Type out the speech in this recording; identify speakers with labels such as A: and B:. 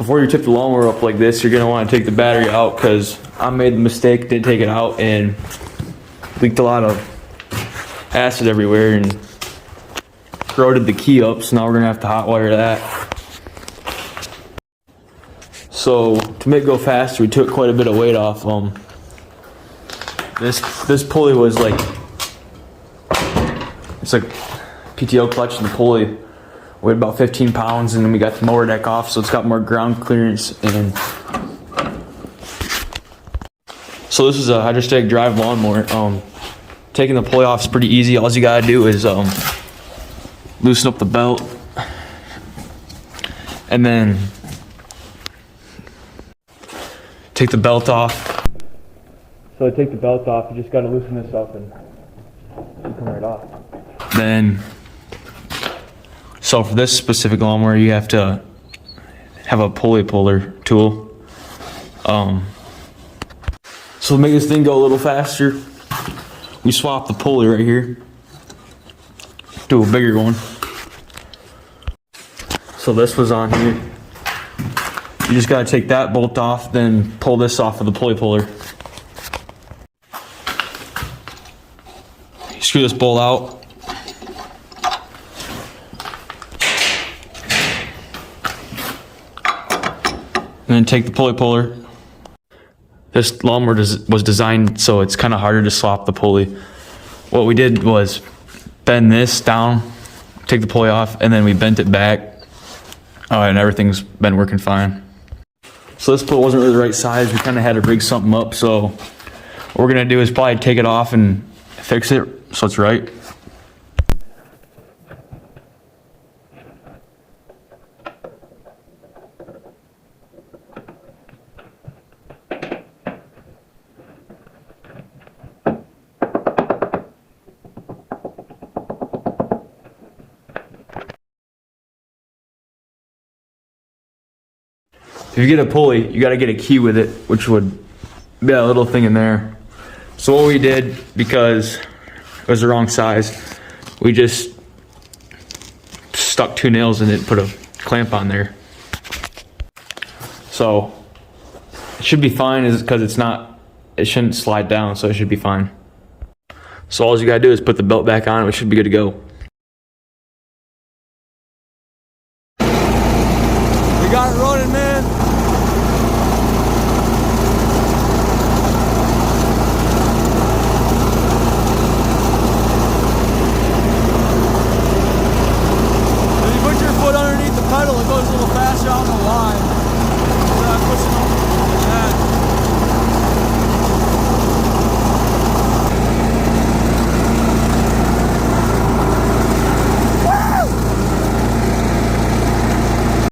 A: before you tip the lawnmower up like this, you're gonna want to take the battery out, because I made the mistake, didn't take it out, and leaked a lot of acid everywhere and corroded the key up. So now we're gonna have to hot wire that. So to make it go faster, we took quite a bit of weight off. This pulley was like, it's like PTO clutch, and the pulley weighed about 15 pounds, and then we got the mower deck off, so it's got more ground clearance. And so this is a hydrostatic drive lawnmower. Taking the pulley off is pretty easy. All you gotta do is loosen up the belt, and then take the belt off. So to take the belt off, you just gotta loosen this up and it'll come right off. Then, so for this specific lawnmower, you have to have a pulley puller tool. So to make this thing go a little faster, we swap the pulley right here to a bigger one. So this was on here. You just gotta take that bolt off, then pull this off of the pulley puller. You screw this bolt out. And then take the pulley puller. This lawnmower was designed so it's kind of harder to swap the pulley. What we did was bend this down, take the pulley off, and then we bent it back. And everything's been working fine. So this pulley wasn't really the right size. We kind of had to rig something up. So what we're gonna do is probably take it off and fix it so it's right. If you get a pulley, you gotta get a key with it, which would be that little thing in there. So what we did, because it was the wrong size, we just stuck 2 nails in it and put a clamp on there. So it should be fine, is because it shouldn't slide down, so it should be fine. So all you gotta do is put the belt back on, it should be good to go.
B: We got it running, man.